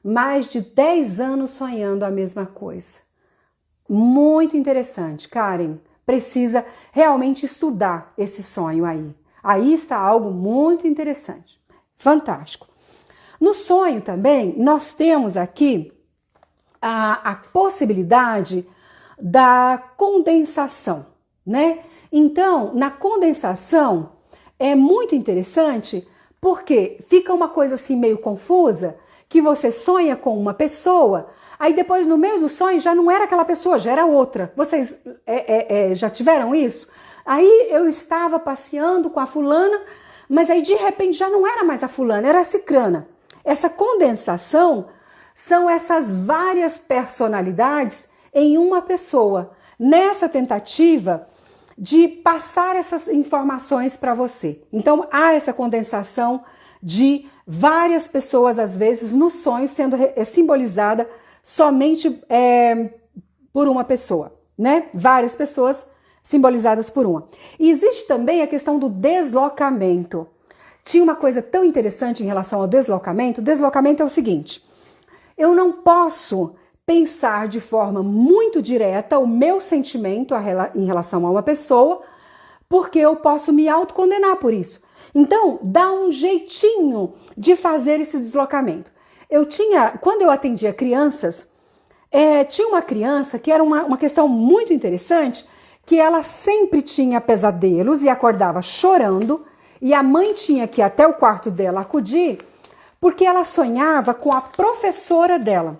Mais de 10 anos sonhando a mesma coisa. Muito interessante, Karen. Precisa realmente estudar esse sonho aí. Aí está algo muito interessante. Fantástico. No sonho também, nós temos aqui a possibilidade da condensação, né? Então, na condensação é muito interessante porque fica uma coisa assim meio confusa, que você sonha com uma pessoa, aí depois no meio do sonho já não era aquela pessoa, já era outra. Vocês já tiveram isso? Aí eu estava passeando com a fulana, mas aí de repente já não era mais a fulana, era a cicrana. Essa condensação são essas várias personalidades em uma pessoa, nessa tentativa de passar essas informações para você. Então, há essa condensação de várias pessoas, às vezes, no sonho, sendo simbolizada somente por uma pessoa, né? Várias pessoas simbolizadas por uma. E existe também a questão do deslocamento. Tinha uma coisa tão interessante em relação ao deslocamento. O deslocamento é o seguinte: eu não posso pensar de forma muito direta o meu sentimento em relação a uma pessoa, porque eu posso me autocondenar por isso. Então, dá um jeitinho de fazer esse deslocamento. Quando eu atendia crianças, tinha uma criança que era uma questão muito interessante, que ela sempre tinha pesadelos e acordava chorando, e a mãe tinha que ir até o quarto dela acudir, porque ela sonhava com a professora dela.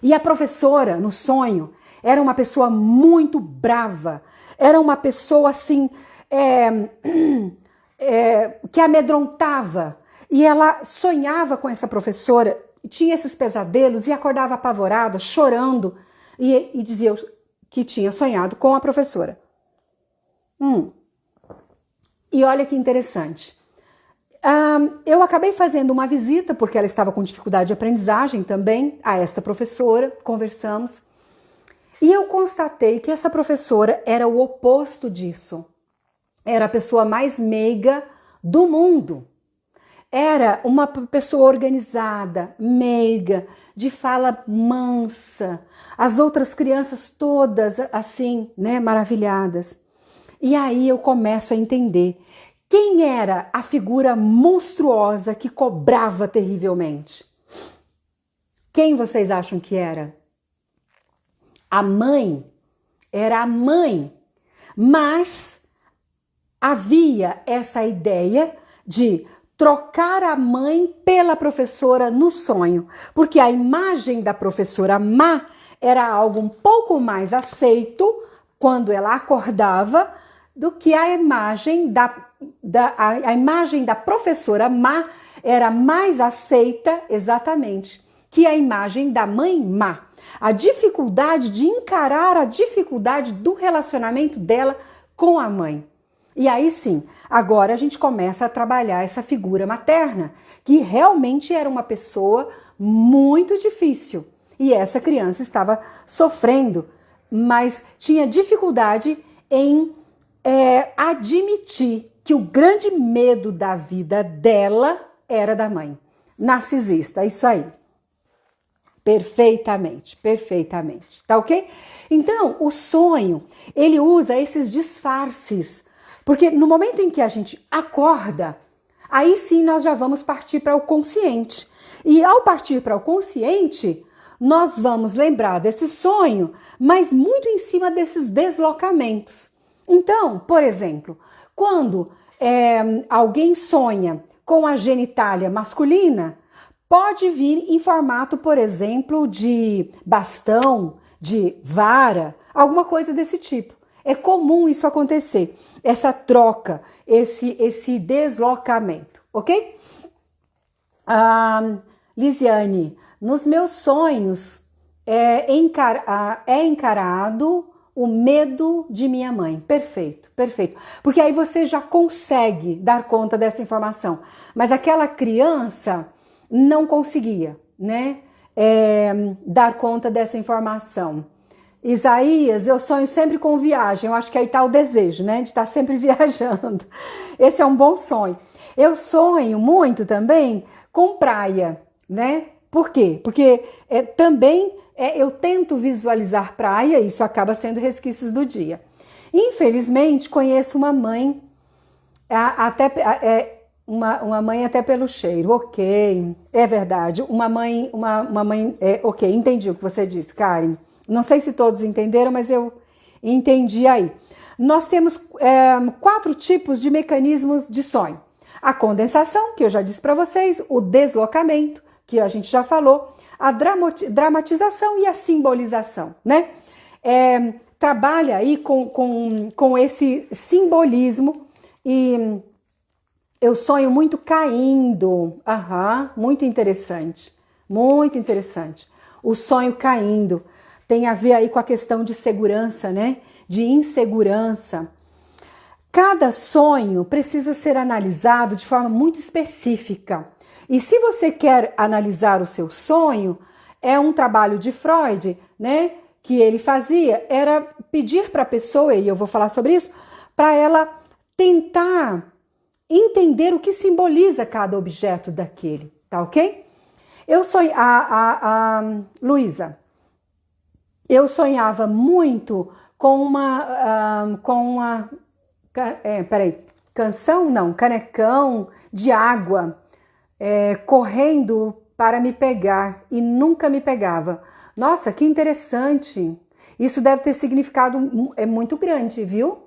E a professora, no sonho, Era uma pessoa muito brava. Era uma pessoa assim que amedrontava. E ela sonhava com essa professora, tinha esses pesadelos e acordava apavorada, chorando, e dizia que tinha sonhado com a professora. E olha que interessante. Eu acabei fazendo uma visita, porque ela estava com dificuldade de aprendizagem também, a esta professora, conversamos, e eu constatei que essa professora era o oposto disso. Era a pessoa mais meiga do mundo. Era uma pessoa organizada, meiga, de fala mansa. As outras crianças todas assim, né, maravilhadas. E aí eu começo a entender quem era a figura monstruosa que cobrava terrivelmente. Quem vocês acham que era? A mãe. Era a mãe. Mas havia essa ideia de trocar a mãe pela professora no sonho, porque a imagem da professora má era algo um pouco mais aceito quando ela acordava do que a imagem a imagem da professora má era mais aceita exatamente que a imagem da mãe má. A dificuldade de encarar a dificuldade do relacionamento dela com a mãe. E aí sim, agora a gente começa a trabalhar essa figura materna, que realmente era uma pessoa muito difícil. E essa criança estava sofrendo, mas tinha dificuldade em admitir que o grande medo da vida dela era da mãe. Narcisista, isso aí. Perfeitamente, perfeitamente. Tá ok? Então, o sonho, ele usa esses disfarces. Porque no momento em que a gente acorda, aí sim nós já vamos partir para o consciente. E ao partir para o consciente, nós vamos lembrar desse sonho, mas muito em cima desses deslocamentos. Então, por exemplo, quando alguém sonha com a genitália masculina, pode vir em formato, por exemplo, de bastão, de vara, alguma coisa desse tipo. É comum isso acontecer, essa troca, esse deslocamento, ok? Lisiane, nos meus sonhos é encarado o medo de minha mãe. Perfeito, perfeito. Porque aí você já consegue dar conta dessa informação. Mas aquela criança não conseguia, né? Dar conta dessa informação. Isaías, eu sonho sempre com viagem. Eu acho que aí está o desejo, né? De estar sempre viajando. Esse é um bom sonho. Eu sonho muito também com praia, né? Por quê? Porque também eu tento visualizar praia, isso acaba sendo resquícios do dia. Infelizmente, conheço uma mãe, uma mãe até pelo cheiro, ok, é verdade. Uma mãe, ok, entendi o que você disse, Karen. Não sei se todos entenderam, mas eu entendi aí. Nós temos 4 tipos de mecanismos de sonho. A condensação, que eu já disse para vocês, o deslocamento, que a gente já falou, a dramatização e a simbolização, né? Trabalha aí com esse simbolismo e eu sonho muito caindo. Muito interessante, muito interessante. O sonho caindo tem a ver aí com a questão de segurança, né? De insegurança. Cada sonho precisa ser analisado de forma muito específica. E se você quer analisar o seu sonho, é um trabalho de Freud, né? Que ele fazia, era pedir para a pessoa, e eu vou falar sobre isso, para ela tentar entender o que simboliza cada objeto daquele, tá ok? Eu sonho, Luísa, eu sonhava muito com canecão de água correndo para me pegar e nunca me pegava. Nossa, que interessante! Isso deve ter significado muito grande, viu?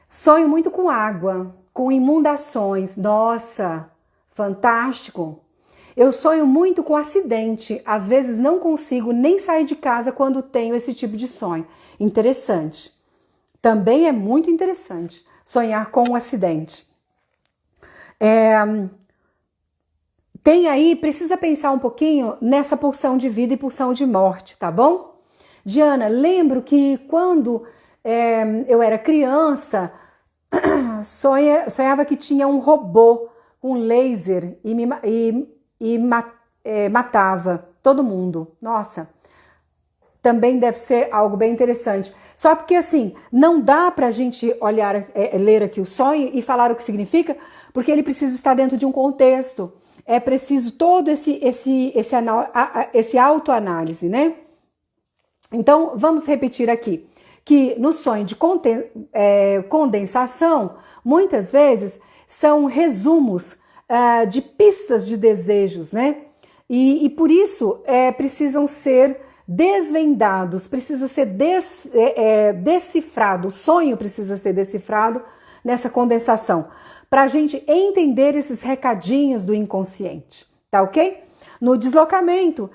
Sonho muito com água, com inundações. Nossa, fantástico! Eu sonho muito com acidente, às vezes não consigo nem sair de casa quando tenho esse tipo de sonho. Interessante. Também é muito interessante sonhar com um acidente. Tem aí, precisa pensar um pouquinho nessa pulsão de vida e pulsão de morte, tá bom? Diana, lembro que quando eu era criança, sonhava que tinha um robô com laser e matava todo mundo. Nossa, também deve ser algo bem interessante. Só porque assim, não dá pra gente olhar, ler aqui o sonho e falar o que significa, porque ele precisa estar dentro de um contexto. É preciso todo esse autoanálise, né? Então, vamos repetir aqui, que no sonho de condensação, muitas vezes são resumos de pistas de desejos, né? E por isso precisam ser desvendados, precisa ser decifrado, o sonho precisa ser decifrado nessa condensação, para a gente entender esses recadinhos do inconsciente, tá ok? No deslocamento,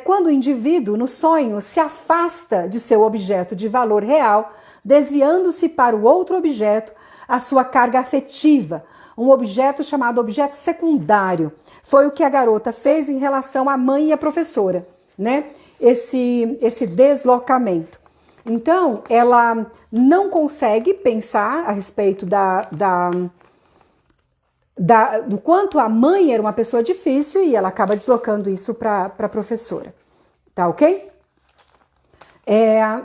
quando o indivíduo, no sonho, se afasta de seu objeto de valor real, desviando-se para o outro objeto, a sua carga afetiva, um objeto chamado objeto secundário. Foi o que a garota fez em relação à mãe e à professora, né? Esse deslocamento. Então, ela não consegue pensar a respeito do quanto a mãe era uma pessoa difícil e ela acaba deslocando isso para a professora. Tá ok?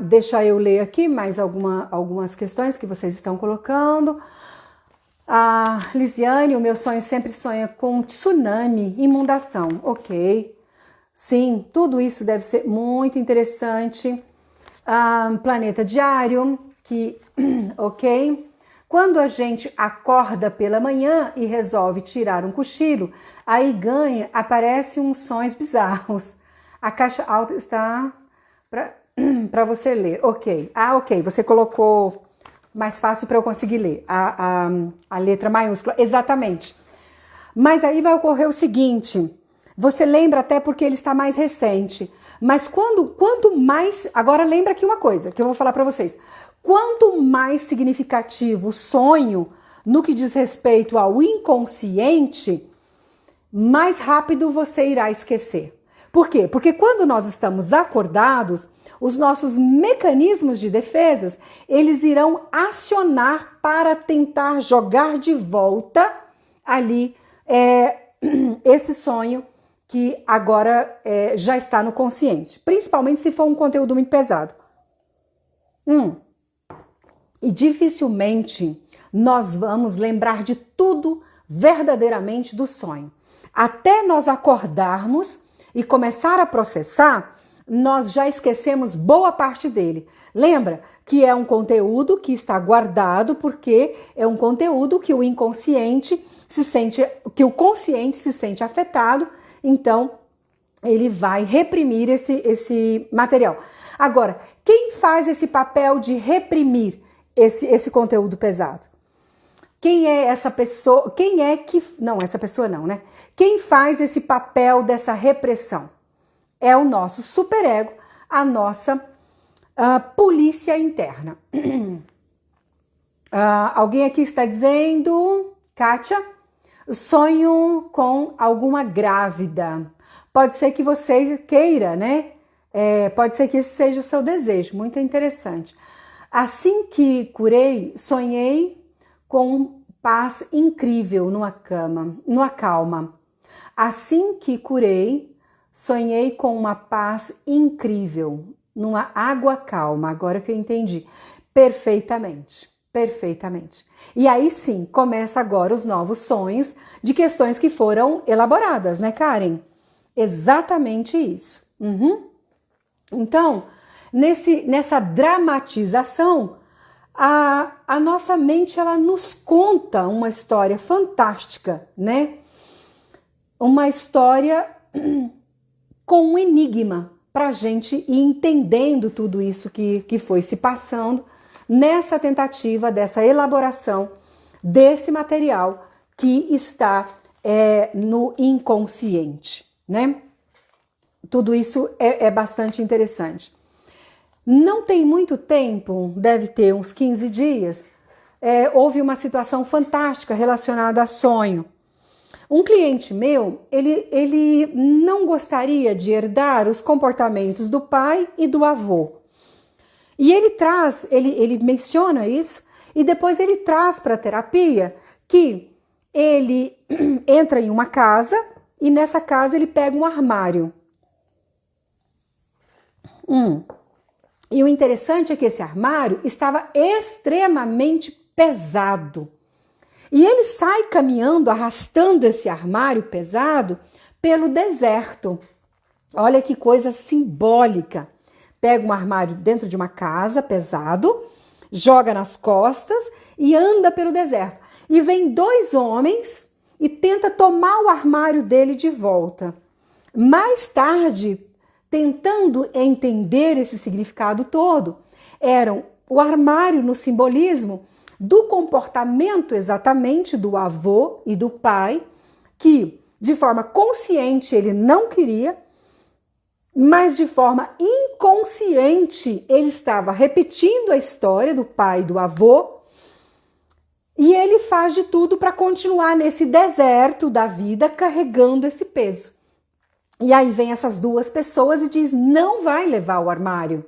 Deixa eu ler aqui mais algumas questões que vocês estão colocando. A Lisiane, o meu sonho sempre sonha com tsunami, inundação. Ok. Sim, tudo isso deve ser muito interessante. Planeta diário, ok. Quando a gente acorda pela manhã e resolve tirar um cochilo, aí aparecem uns sonhos bizarros. A caixa alta está para você ler. Ok. Ok. Você colocou mais fácil para eu conseguir ler. A letra maiúscula. Exatamente. Mas aí vai ocorrer o seguinte. Você lembra até porque ele está mais recente. Mas quanto mais... Agora lembra aqui uma coisa que eu vou falar para vocês. Quanto mais significativo o sonho no que diz respeito ao inconsciente, mais rápido você irá esquecer. Por quê? Porque quando nós estamos acordados, os nossos mecanismos de defesas, eles irão acionar para tentar jogar de volta ali esse sonho que agora já está no consciente. Principalmente se for um conteúdo muito pesado. E dificilmente nós vamos lembrar de tudo verdadeiramente do sonho. Até nós acordarmos e começar a processar, nós já esquecemos boa parte dele. Lembra que é um conteúdo que está guardado porque é um conteúdo que o inconsciente que o consciente se sente afetado, então ele vai reprimir esse material. Agora, quem faz esse papel de reprimir esse conteúdo pesado? Quem é essa pessoa? Quem é que... Não, essa pessoa não, né? Quem faz esse papel dessa repressão? É o nosso superego, a nossa polícia interna. Alguém aqui está dizendo, Kátia, sonho com alguma grávida. Pode ser que você queira, né? Pode ser que esse seja o seu desejo, muito interessante. Assim que curei, sonhei com paz incrível numa calma. Assim que curei, sonhei com uma paz incrível numa água calma. Agora que eu entendi perfeitamente. E aí sim, começa agora os novos sonhos de questões que foram elaboradas, né, Karen? Exatamente isso. Então, nessa dramatização, a nossa mente ela nos conta uma história fantástica, né? Uma história com um enigma para a gente ir entendendo tudo isso que foi se passando nessa tentativa dessa elaboração desse material que está no inconsciente, né? Tudo isso é bastante interessante. Não tem muito tempo, deve ter uns 15 dias, houve uma situação fantástica relacionada a sonho. Um cliente meu, ele não gostaria de herdar os comportamentos do pai e do avô. E ele menciona isso, e depois ele traz para a terapia que ele entra em uma casa e nessa casa ele pega um armário. E o interessante é que esse armário estava extremamente pesado. E ele sai caminhando, arrastando esse armário pesado pelo deserto. Olha que coisa simbólica. Pega um armário dentro de uma casa pesado, joga nas costas e anda pelo deserto. E vem 2 homens e tenta tomar o armário dele de volta. Mais tarde, tentando entender esse significado todo, eram o armário no simbolismo do comportamento exatamente do avô e do pai, que de forma consciente ele não queria, mas de forma inconsciente ele estava repetindo a história do pai e do avô, e ele faz de tudo para continuar nesse deserto da vida carregando esse peso. E aí vem essas 2 pessoas e diz, não vai levar o armário.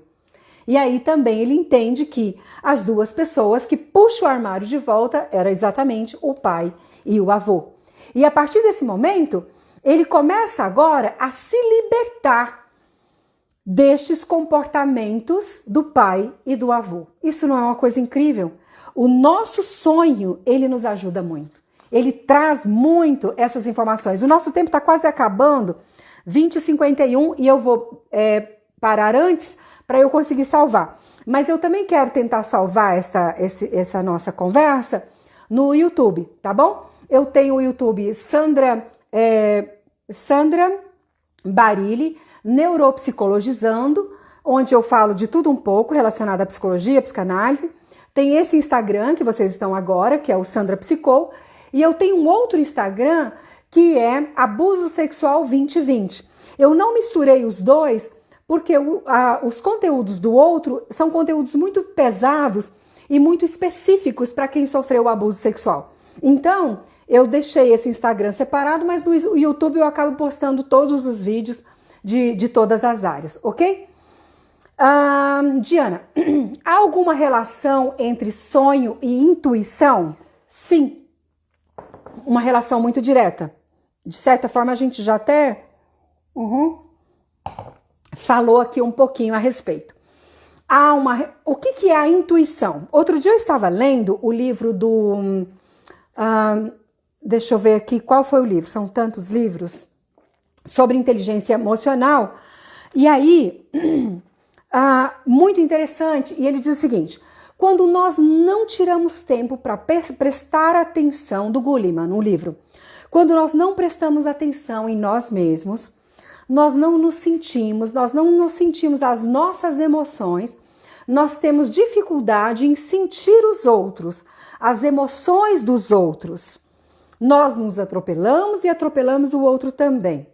E aí também ele entende que as 2 pessoas que puxam o armário de volta era exatamente o pai e o avô. E a partir desse momento, ele começa agora a se libertar destes comportamentos do pai e do avô. Isso não é uma coisa incrível? O nosso sonho, ele nos ajuda muito. Ele traz muito essas informações. O nosso tempo está quase acabando, 20h51, e eu vou parar antes para eu conseguir salvar. Mas eu também quero tentar salvar essa nossa conversa no YouTube, tá bom? Eu tenho o YouTube Sandra Barilli, Neuropsicologizando, onde eu falo de tudo um pouco relacionado à psicologia, psicanálise. Tem esse Instagram que vocês estão agora, que é o Sandra Psicol. E eu tenho um outro Instagram que é Abuso Sexual 2020. Eu não misturei os dois porque os conteúdos do outro são conteúdos muito pesados e muito específicos para quem sofreu abuso sexual. Então, eu deixei esse Instagram separado, mas no YouTube eu acabo postando todos os vídeos de todas as áreas, ok? Diana, há alguma relação entre sonho e intuição? Sim, uma relação muito direta. De certa forma, a gente já até falou aqui um pouquinho a respeito. O que é a intuição? Outro dia eu estava lendo o livro do... deixa eu ver aqui, qual foi o livro? São tantos livros sobre inteligência emocional. E aí, muito interessante, e ele diz o seguinte: quando nós não tiramos tempo para prestar atenção, do Goleman, no livro, quando nós não prestamos atenção em nós mesmos, nós não nos sentimos as nossas emoções, nós temos dificuldade em sentir os outros, as emoções dos outros. Nós nos atropelamos e atropelamos o outro também.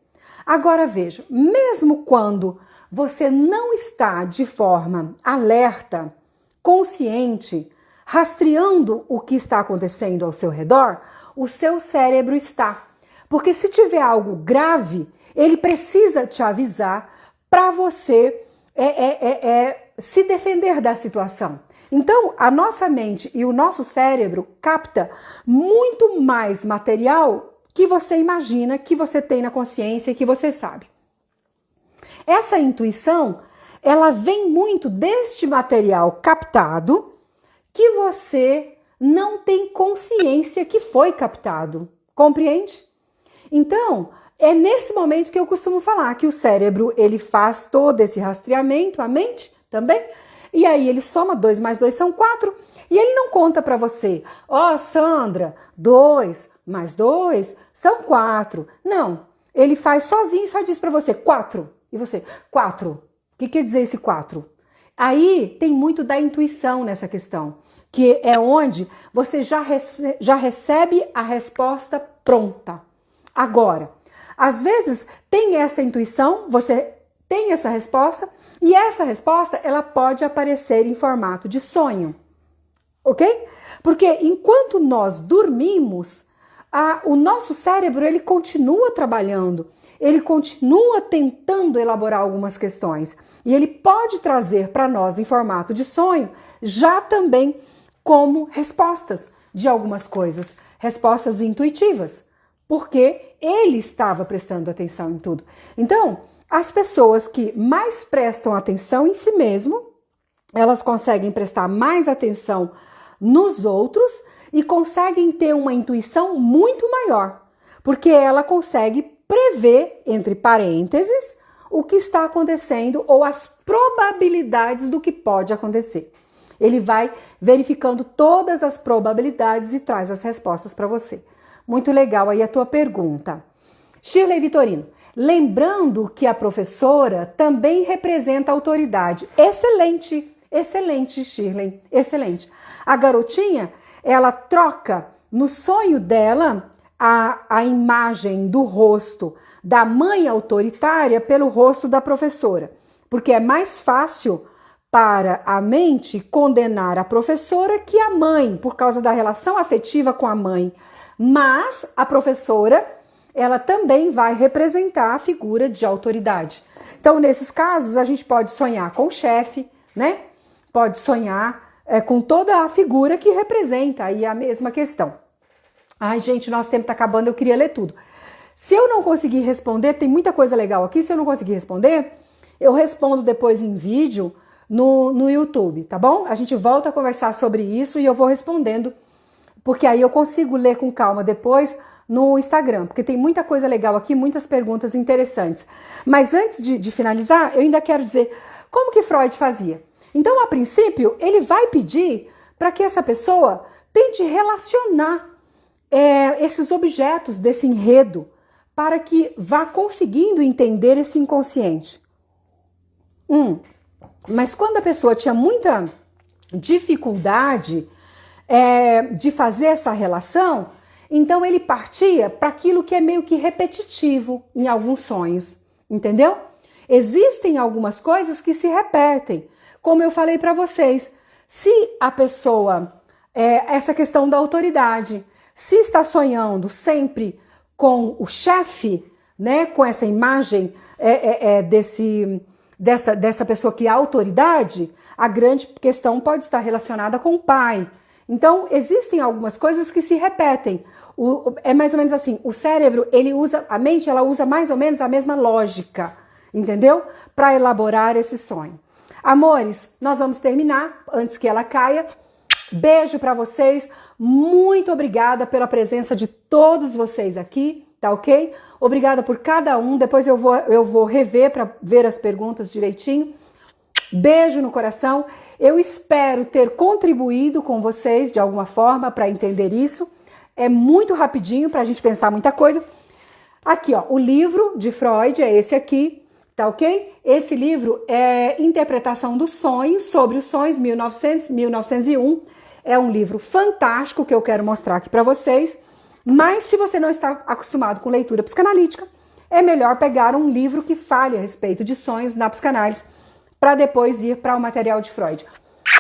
Agora veja, mesmo quando você não está de forma alerta, consciente, rastreando o que está acontecendo ao seu redor, o seu cérebro está. Porque se tiver algo grave, ele precisa te avisar para você se defender da situação. Então, a nossa mente e o nosso cérebro capta muito mais material que você imagina, que você tem na consciência e que você sabe. Essa intuição, ela vem muito deste material captado que você não tem consciência que foi captado. Compreende? Então, é nesse momento que eu costumo falar que o cérebro, ele faz todo esse rastreamento, a mente também, e aí ele soma 2 mais 2 são 4, e ele não conta para você, Sandra, 2 mais 2 são 4. Não, ele faz sozinho e só diz para você 4. E você, 4. O que quer dizer esse 4? Aí tem muito da intuição nessa questão, que é onde você já recebe a resposta pronta. Agora, às vezes tem essa intuição, você tem essa resposta, e essa resposta ela pode aparecer em formato de sonho, ok? Porque enquanto nós dormimos, o nosso cérebro ele continua trabalhando, ele continua tentando elaborar algumas questões e ele pode trazer para nós em formato de sonho já também como respostas de algumas coisas, respostas intuitivas, porque ele estava prestando atenção em tudo. Então, as pessoas que mais prestam atenção em si mesmo, elas conseguem prestar mais atenção nos outros e conseguem ter uma intuição muito maior, porque ela consegue prever, entre parênteses, o que está acontecendo ou as probabilidades do que pode acontecer. Ele vai verificando todas as probabilidades e traz as respostas para você. Muito legal aí a tua pergunta. Shirley Vitorino, lembrando que a professora também representa a autoridade. Excelente, excelente, Shirley, excelente. A garotinha, ela troca no sonho dela a imagem do rosto da mãe autoritária pelo rosto da professora, porque é mais fácil para a mente condenar a professora que a mãe, por causa da relação afetiva com a mãe. Mas a professora, ela também vai representar a figura de autoridade. Então, nesses casos, a gente pode sonhar com o chefe, né? Pode sonhar com toda a figura que representa aí a mesma questão. Ai, gente, nosso tempo tá acabando, eu queria ler tudo. Se eu não conseguir responder, tem muita coisa legal aqui, se eu não conseguir responder, eu respondo depois em vídeo no YouTube, tá bom? A gente volta a conversar sobre isso e eu vou respondendo, porque aí eu consigo ler com calma depois no Instagram, porque tem muita coisa legal aqui, muitas perguntas interessantes. Mas antes de finalizar, eu ainda quero dizer como que Freud fazia. Então, a princípio, ele vai pedir para que essa pessoa tente relacionar esses objetos desse enredo para que vá conseguindo entender esse inconsciente. Mas quando a pessoa tinha muita dificuldade de fazer essa relação, então ele partia para aquilo que é meio que repetitivo em alguns sonhos, entendeu? Existem algumas coisas que se repetem, como eu falei para vocês. Se a pessoa, essa questão da autoridade, se está sonhando sempre com o chefe, né, com essa imagem dessa pessoa que é autoridade, a grande questão pode estar relacionada com o pai. Então, existem algumas coisas que se repetem. É mais ou menos assim, o cérebro, a mente, ela usa mais ou menos a mesma lógica, entendeu? Para elaborar esse sonho. Amores, nós vamos terminar antes que ela caia. Beijo para vocês. Muito obrigada pela presença de todos vocês aqui, tá ok? Obrigada por cada um. Depois eu vou rever para ver as perguntas direitinho. Beijo no coração. Eu espero ter contribuído com vocês de alguma forma para entender isso. É muito rapidinho para a gente pensar muita coisa. Aqui, ó, o livro de Freud é esse aqui, tá ok? Esse livro é Interpretação dos Sonhos, sobre os sonhos, 1900-1901. É um livro fantástico que eu quero mostrar aqui para vocês. Mas se você não está acostumado com leitura psicanalítica, é melhor pegar um livro que fale a respeito de sonhos na psicanálise, para depois ir para o material de Freud.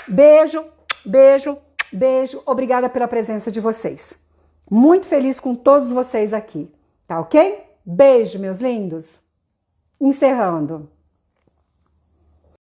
Beijo, beijo, beijo. Obrigada pela presença de vocês. Muito feliz com todos vocês aqui, tá ok? Beijo, meus lindos. Encerrando.